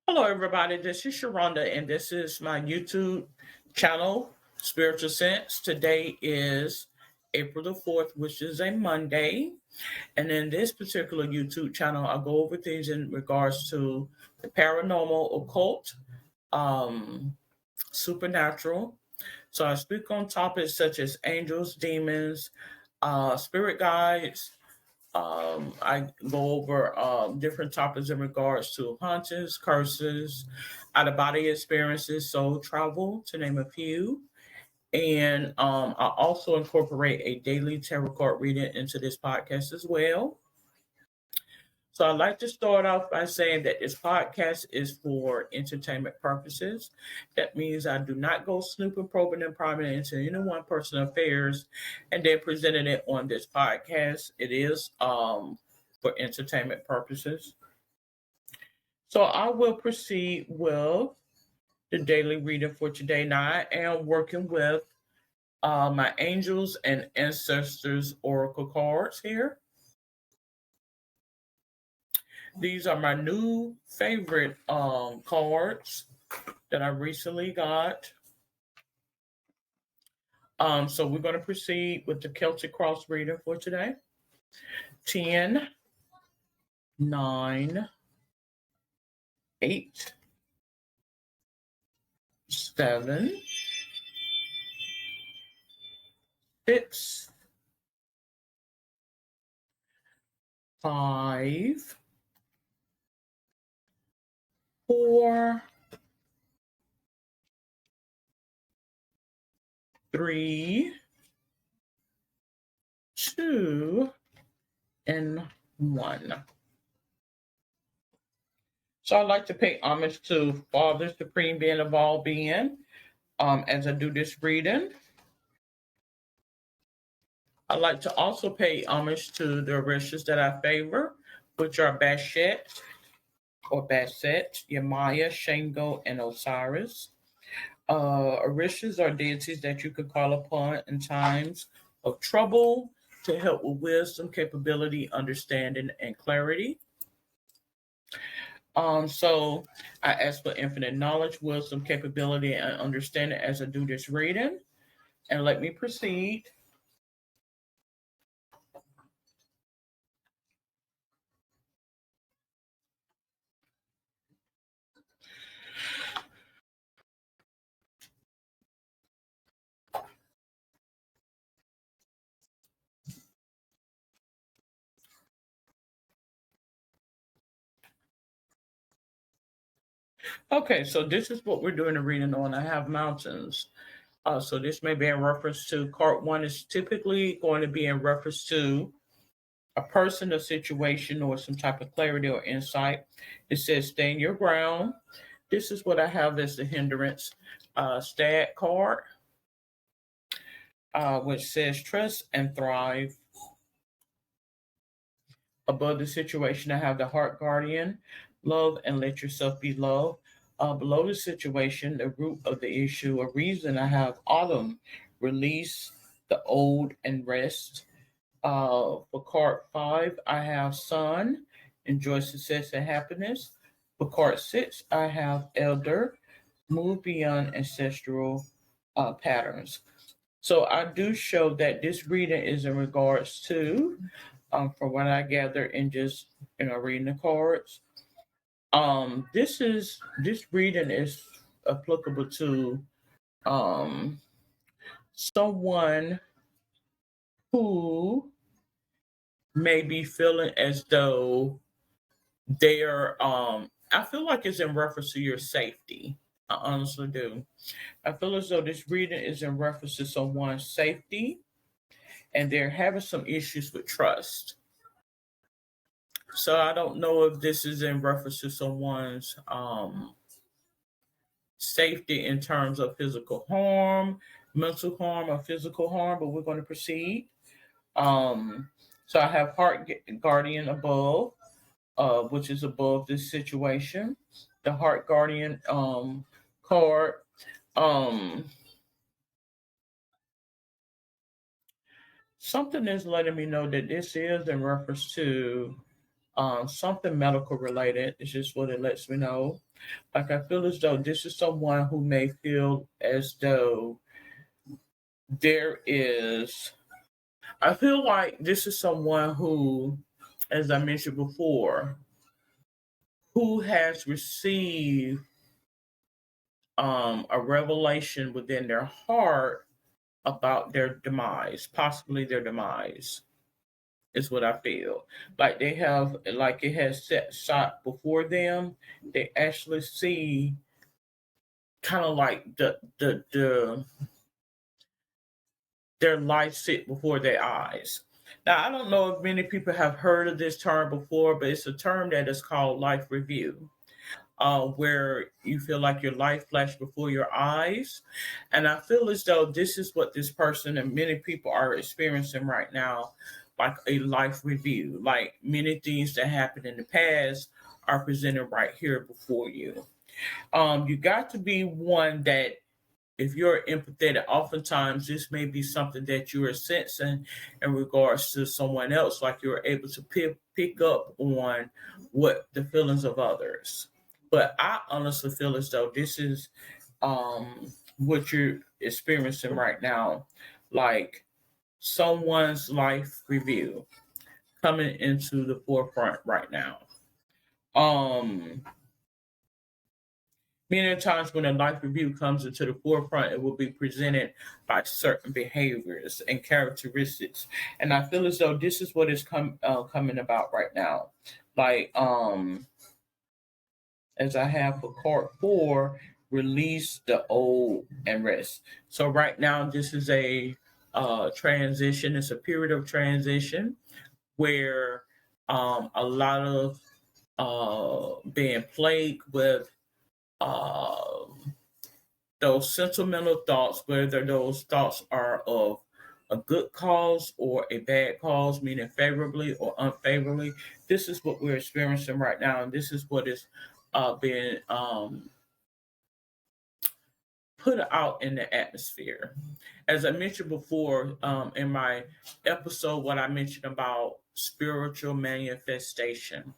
Hello, everybody. This is Sharonda, and this is my YouTube channel, Spiritual Sense. Today is April the 4th, which is a Monday. And in this particular YouTube channel, I go over things in regards to the paranormal, occult, um, supernatural. So I speak on topics such as angels, demons, spirit guides. I go over different topics in regards to hauntings, curses, out of body experiences, soul travel, to name a few. And I also incorporate a daily tarot card reading into this podcast as well. So I'd like to start off by saying that this podcast is for entertainment purposes. That means I do not go snooping, probing, and prying into any one person's affairs and then presenting it on this podcast. It is for entertainment purposes. So I will proceed with the daily reading for today. Now I am working with my angels and ancestors oracle cards here. These are my new favorite cards that I recently got. So we're going to proceed with the Celtic Cross reading for today. 10, 9, 8, 7, 6, 5, 4, 3, 2, and 1. So I'd like to pay homage to Father Supreme Being of all being as I do this reading. I'd like to also pay homage to the Orishas that I favor, which are Bashet or Basset, Yamaya, Shango, and Osiris. Orishas are deities that you could call upon in times of trouble to help with wisdom, capability, understanding, and clarity. So I ask for infinite knowledge, wisdom, capability, and understanding as I do this reading. And let me proceed. Okay, so this is what we're doing a reading on. I have mountains. So this may be in reference to card one is typically going to be in reference to a person, a situation, or some type of clarity or insight. It says stand your ground. This is what I have as the hindrance. Stat card, which says trust and thrive. Above the situation, I have the heart guardian, love and let yourself be loved. Below the situation, the root of the issue or reason, I have autumn, release the old and rest. For card five, I have sun, enjoy success and happiness. For card six, I have elder, move beyond ancestral patterns. So I do show that this reading is in regards to, from what I gather in just reading the cards. This reading is applicable to um someone who may be feeling as though they're I feel like it's in reference to your safety. I honestly do. I feel as though this reading is in reference to someone's safety and they're having some issues with trust. So I don't know if this is in reference to someone's safety in terms of physical harm, mental harm, or physical harm, but we're going to proceed. So I have Heart Guardian above, which is above this situation. The Heart Guardian card. Um, Something is letting me know that this is in reference to something medical related. It's just what it lets me know. Like I feel as though this is someone who may feel as though there is. I feel like this is someone who, as I mentioned before, who has received a revelation within their heart about their demise, possibly their demise, is what I feel. Like they have, like it has set shot before them. They actually see kind of like the their life sit before their eyes. Now I don't know if many people have heard of this term before, but it's a term that is called life review. Where you feel like your life flashed before your eyes. And I feel as though this is what this person and many people are experiencing right now, like a life review. Like many things that happened in the past are presented right here before you. You got to be one that if you're empathetic, oftentimes this may be something that you are sensing in regards to someone else, like you're able to pick up on what the feelings of others. But I honestly feel as though this is what you're experiencing right now, like someone's life review coming into the forefront right now. Um, Many times when a life review comes into the forefront, it will be presented by certain behaviors and characteristics. And I feel as though this is what is coming about right now. Like as I have for card 4, release the old and rest. So right now, this is a transition. It's a period of transition where a lot of being plagued with uh, those sentimental thoughts, whether those thoughts are of a good cause or a bad cause, meaning favorably or unfavorably. This is what we're experiencing right now, and this is what is being put out in the atmosphere. As I mentioned before in my episode, what I mentioned about spiritual manifestation,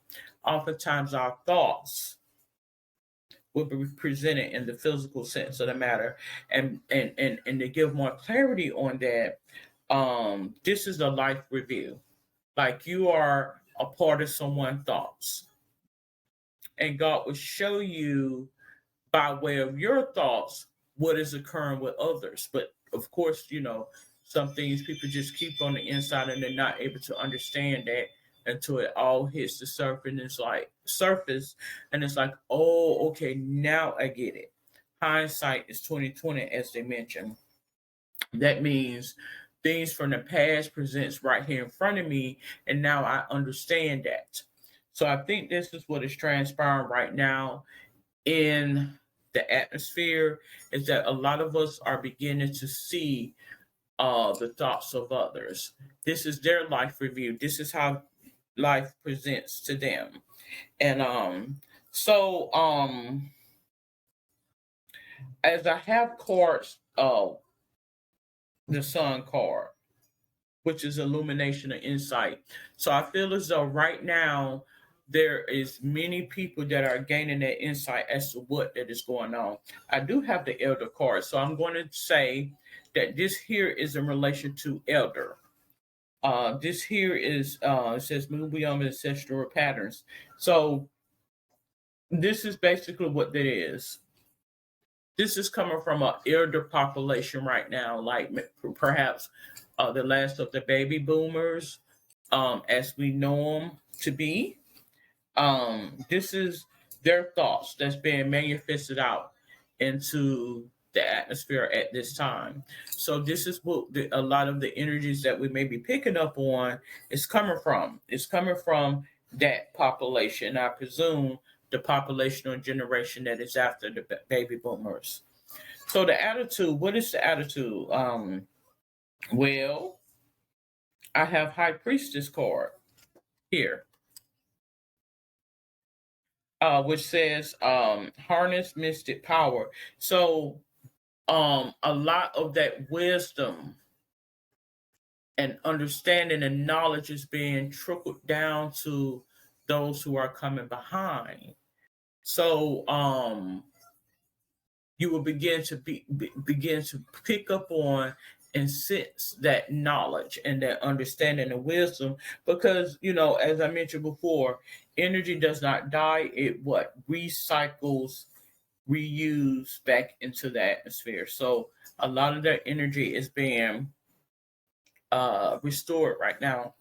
oftentimes our thoughts will be presented in the physical sense of the matter. And to give more clarity on that, this is a life review. Like you are a part of someone's thoughts. And God will show you by way of your thoughts what is occurring with others. But of course, some things people just keep on the inside and they're not able to understand that until it all hits the surface and it's like, oh, okay, now I get it. Hindsight is 2020, as they mentioned. That means things from the past presents right here in front of me, and now I understand that. So I think this is what is transpiring right now in the atmosphere, is that a lot of us are beginning to see the thoughts of others. This is their life review. This is how life presents to them. And so as I have cards, the sun card, which is illumination and insight. So I feel as though right now there is many people that are gaining that insight as to what that is going on. I do have the elder card, so I'm going to say that this here is in relation to elder. This here is it says move beyond ancestral patterns. So this is basically what that is. This is coming from an elder population right now, like perhaps the last of the baby boomers, as we know them to be. This is their thoughts that's being manifested out into the atmosphere at this time. So this is what a lot of the energies that we may be picking up on is coming from. It's coming from that population. I presume the population or generation that is after the baby boomers. So the attitude, what is the attitude? Well, I have High Priestess card here, which says harness mystic power. So a lot of that wisdom and understanding and knowledge is being trickled down to those who are coming behind. So you will begin to begin to pick up on and sense that knowledge and that understanding and wisdom, because as I mentioned before, energy does not die. It what recycles, reuse back into the atmosphere. So a lot of that energy is being restored right now.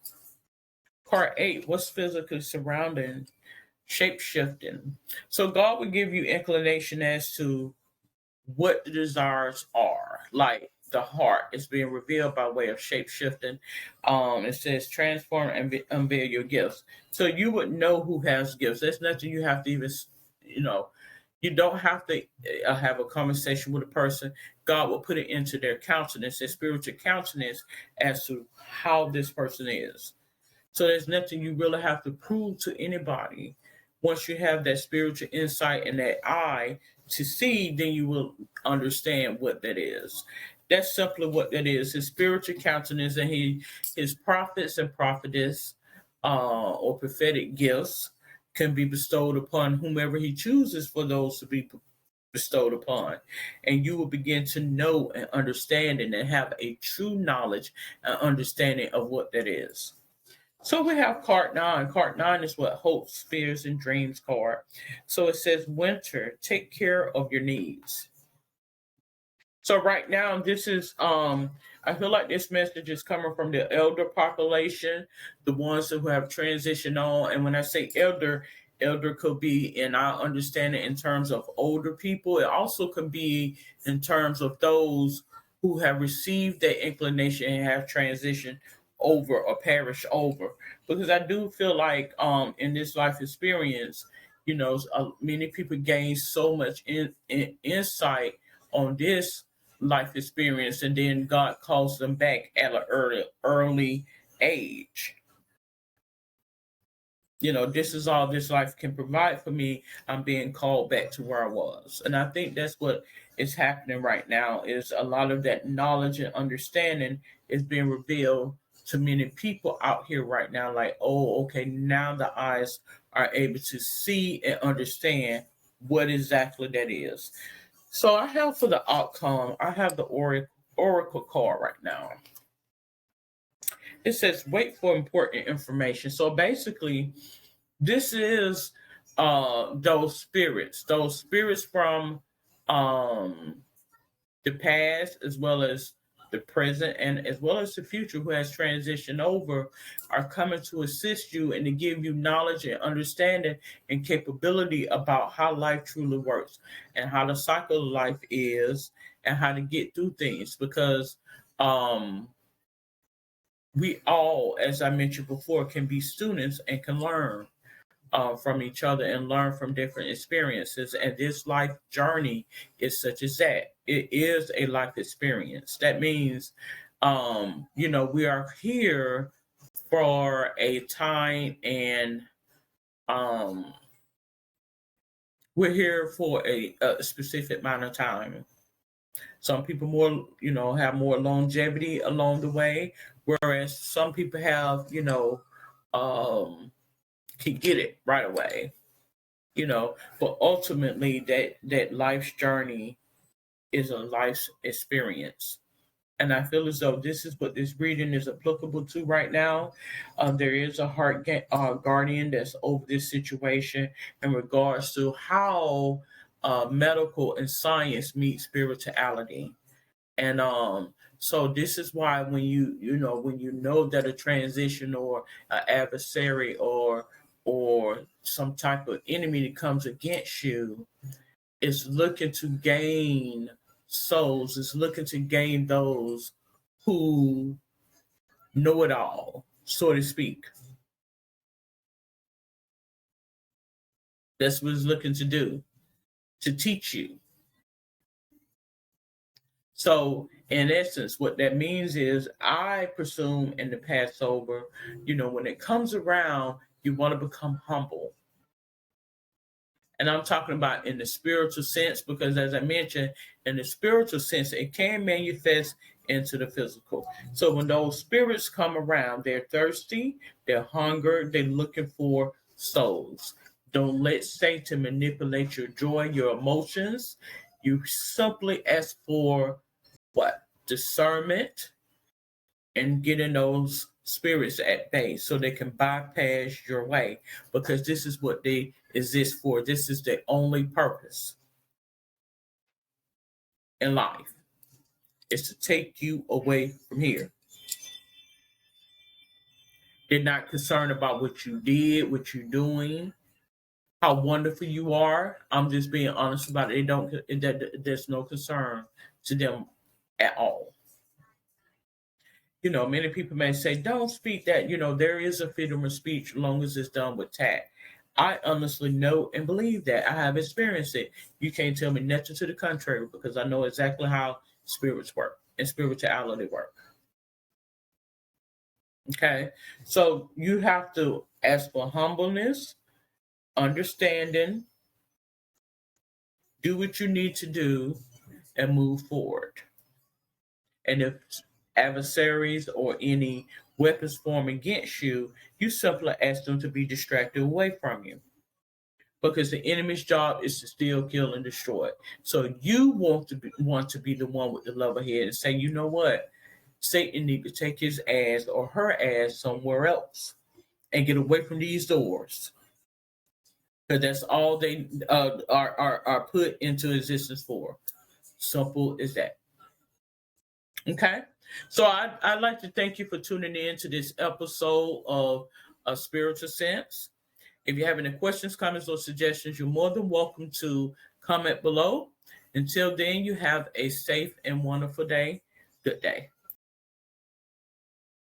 Part 8, what's physically surrounding? Shape shifting. So God will give you inclination as to what the desires are. Like the heart is being revealed by way of shape shifting. It says transform and unveil your gifts. So you would know who has gifts. There's nothing you have to even, you know, you don't have to have a conversation with a person. God will put it into their countenance, their spiritual countenance, as to how this person is. So there's nothing you really have to prove to anybody. Once you have that spiritual insight and that eye to see, then you will understand what that is. That's simply what that is. His spiritual countenance and his prophets and prophetess or prophetic gifts can be bestowed upon whomever he chooses for those to be bestowed upon. And you will begin to know and understand and have a true knowledge and understanding of what that is. So we have card 9. Card 9 is what hopes, fears, and dreams card. So it says, winter, take care of your needs. So right now, this is I feel like this message is coming from the elder population, the ones who have transitioned on. And when I say elder, elder could be in our understanding in terms of older people. It also can be in terms of those who have received that inclination and have transitioned over or perished over. Because I do feel like in this life experience, many people gain so much insight on this life experience, and then God calls them back at an early age. This is all this life can provide for me. I'm being called back to where I was. And I think that's what is happening right now, is a lot of that knowledge and understanding is being revealed to many people out here right now. Like, oh, okay, now the eyes are able to see and understand what exactly that is. So I have for the outcome, I have the Oracle card right now. It says, wait for important information. So basically, this is those spirits from the past, as well as the present, and as well as the future, who has transitioned over, are coming to assist you and to give you knowledge and understanding and capability about how life truly works and how the cycle of life is and how to get through things. Because we all, as I mentioned before, can be students and can learn from each other and learn from different experiences. And this life journey is such as that. It is a life experience. That means, we are here for a time, and we're here for a specific amount of time. Some people have more longevity along the way, whereas some people have, can get it right away. But ultimately that life's journey is a life's experience. And I feel as though this is what this reading is applicable to right now. There is a heart guardian that's over this situation in regards to how medical and science meet spirituality. And so this is why when when you know that a transition or an adversary or some type of enemy that comes against you is looking to gain souls, is looking to gain those who know it all, so to speak. That's what it's looking to do, to teach you. So, in essence, what that means is, I presume in the Passover, when it comes around, you want to become humble. And I'm talking about in the spiritual sense, because as I mentioned, in the spiritual sense, it can manifest into the physical. So when those spirits come around, they're thirsty, they're hungry, they're looking for souls. Don't let Satan manipulate your joy, your emotions. You simply ask for what? Discernment and getting those spirits at bay so they can bypass your way, because this is what they exist for. This is their only purpose in life, is to take you away from here. They're not concerned about what you did, what you're doing, how wonderful you are. I'm just being honest about it. They don't. There's no concern to them at all. Many people may say, "Don't speak that." There is a freedom of speech, as long as it's done with tact. I honestly know and believe that. I have experienced it. You can't tell me nothing to the contrary, because I know exactly how spirits work and spirituality work. Okay, so you have to ask for humbleness, understanding, do what you need to do, and move forward. And if adversaries or any weapons form against you, you simply ask them to be distracted away from you. Because the enemy's job is to steal, kill, and destroy. So you want to be the one with the level head and say, you know what? Satan need to take his ass or her ass somewhere else and get away from these doors. Because that's all they are put into existence for. Simple as that. Okay. So I'd like to thank you for tuning in to this episode of A Spiritual Sense. If you have any questions, comments, or suggestions, you're more than welcome to comment below. Until then, you have a safe and wonderful day. Good day.